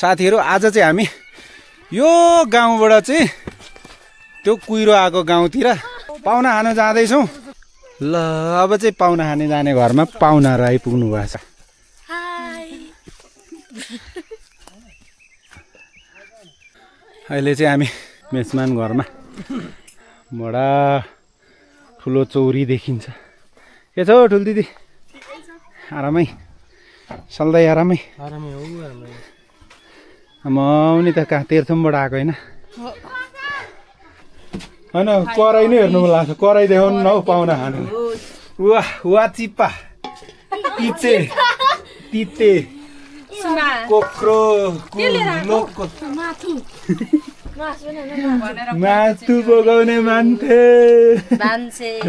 साथीहरु आज चाहिँ हामी यो गाउँबाट चाहिँ त्यो कुहिरो आएको गाउँतिर पाहुना खान जाँदैछौँ। ल अब चाहिँ पाहुना खाने जाने घरमा पाहुनाहरु आइपुग्नु भएको छ। अहिले चाहिँ हामी मेसमान घरमा बडा ठुलो चौरी देखिन्छ। के छ ठुल दिदी? आरामै सल्दै आरामै आरामै हो आरामै। म नि त कहाँ तेर्थुमबाट आएको होइन होइन कराई नै हेर्नु मन लाग्छ। कराई देखाउनु न हौ पाहुना खानु। वाह वा चिप्पा तिते तिते कोक्रो लोको मासु बोकाउने मान्छे भान्से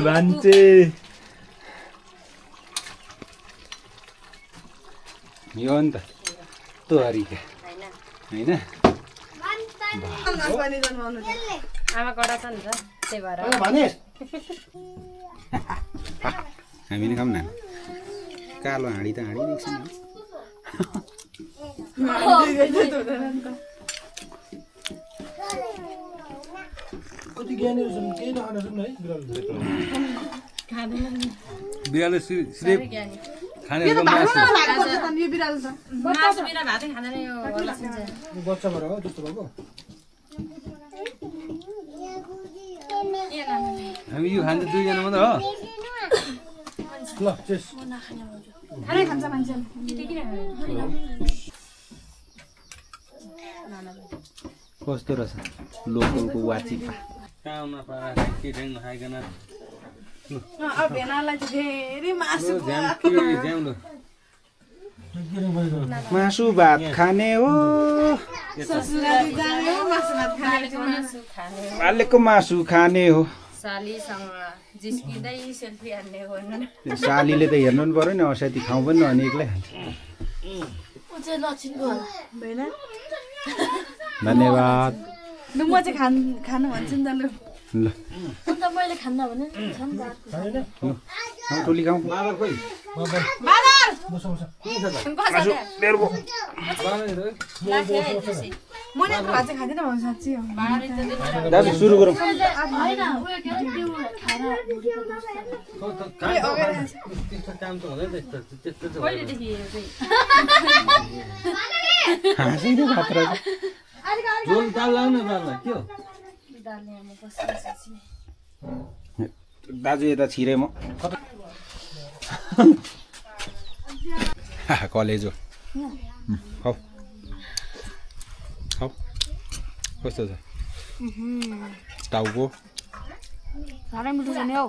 यो हो नि त तोरीका हैन। आमा कडा छ नि त त्यही भएर हामी नि खाऊँ न। कालो हाँडी त हाँडी नै छ नि। कति ज्ञानीहरु छन् केही नखाने छन् है बिरालो सिर्फ खानेहरुको मासु मासु बिना भातै खाँदैन यो होला सिन्छ। बच्चा भएर हो त्यस्तो भएको। हामी यो खान्छ दुईजना मात्र हो। ल चेस खानै खान्छ मान्छे कस्तो रहेछ लोकलको वाचिपा। काममा पाएर के ढ्याङ नखाइकन अब भेनालाई चाहिँ धेरै मासु मासु भात खाने हो। ससुराली जाने हो मासु भात खाने बालेको मासु खाने हो। सालीसँग जिस्किँदै सेल्फी हान्ने हो सालीले त हेर्नु नि पर्यो नि औषधि खाउँ पनि न अनि एक्लै खान्छ। धन्यवाद। ल म चाहिँ खानु भन्छु नि त लु। ल अन्त मैले खान्न भने टोली खाउँ। बादल खोइ बादल बस बस मुनिको भात चाहिँ खाँदैन भन्नु साँच्ची हो। दाजु सुरु गरौँ। काम त हुँदैन त्यस्तो कहिलेदेखि यो चाहिँ हाँसिँदै भात रहेछ। झोल दाल लाउन बाल्ला के हो? दाजु यता छिरे म कलेज हो। खाऊ खाऊ कस्तो छ टाउको? साह्रै मिठो छ नि हौ।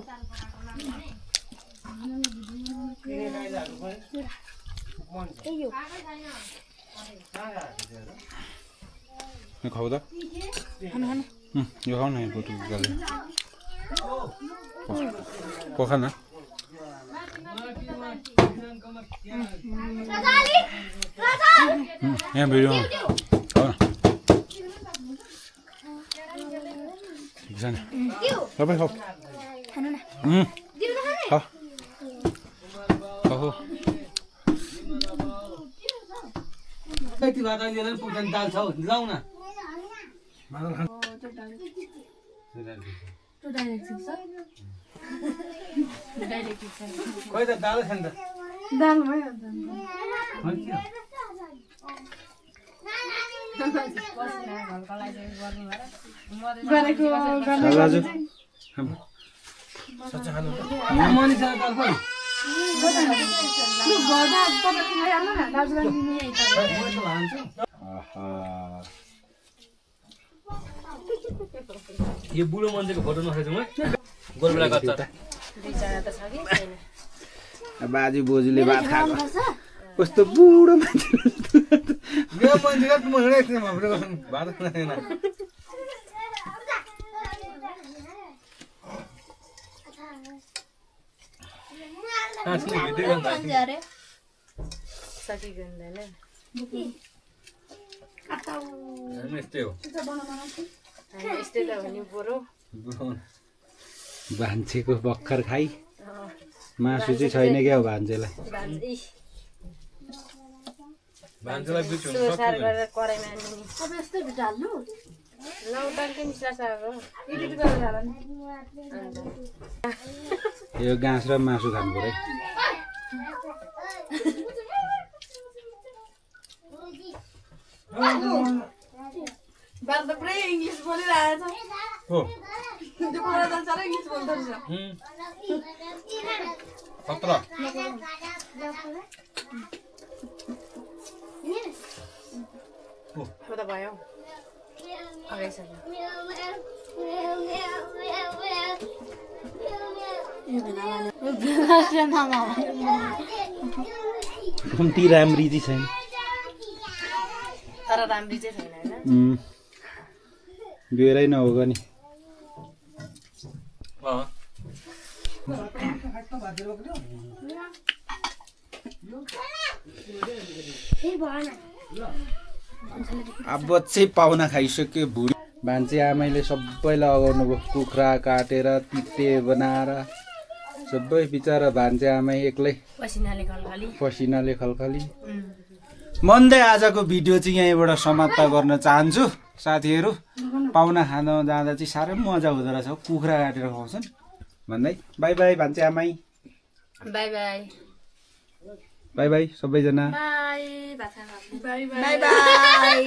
खाऊ त यो खाऊ न पखा न। यहाँ भिडियो खाऊ न ठिक छ नि तपाईँ खाऊ खाऊ। कति भात अहिले पुग्दैन दाल छ लाउ न। खोइ त दाल छ नि त। दाल भयो गरेको दाजु मनिषा दाल खोइ लु गर्दा तपाईँ खाइहाल्नु न दाजुलाई दिने। यो बुढो मान्छेको फोटो नखेचौँ है गोलबेला गर्छ। दुईजना त छ कि छैन। बाजु बोजूले भात खाएको कस्तो बुढो मान्छे। यो मान्छे म हिँडेको थिएँ फोटो गर्छन् भात खाँदैन। सकिँदैन यस्तै हो यस्तै त हो नि बरु। भान्सेको भर्खर खाइ मासु चाहिँ छैन क्या हो भान्सेलाई। भान्जेलाई बिच हुन सुसार सक्दैन गरेर कराइमा हाल्नु नि अब यस्तै ढाल्नु लौटान के मिसासाको एडिट गरेर हाल्नु यो घाँस र मासु खानु पर्यो बाल त पुरै इङ्ग्लिस बोलिरहेको हो छ त्यो कुरा त साह्रै इङ्ग्लिस बोल्दो रहेछ 17 हो त भयो अगाइसक्यो कम्ती राम्री चाहिँ छैन तर राम्री चाहिँ छैन हैन बेरै नहोगा नि अब चाहिँ पाहुना खाइसक्यो भुँडी भान्चे आमैले सबैलाई अगाउनु भयो कुखुरा काटेर तिते बनाएर सबै बिचरा भान्चे आमै एक्लै पसिनाले खलखली मन्दै आजको भिडियो चाहिँ यहीँबाट समाप्त गर्न चाहन्छु साथीहरू पाहुना खान जाँदा चाहिँ साह्रै मजा हुँदो रहेछ कुखुरा काटेर खुवाउँछन् भन्दै बाई बाई भान्चे आमै बाई बाई बाई बाई सबैजना बाई बाई बाई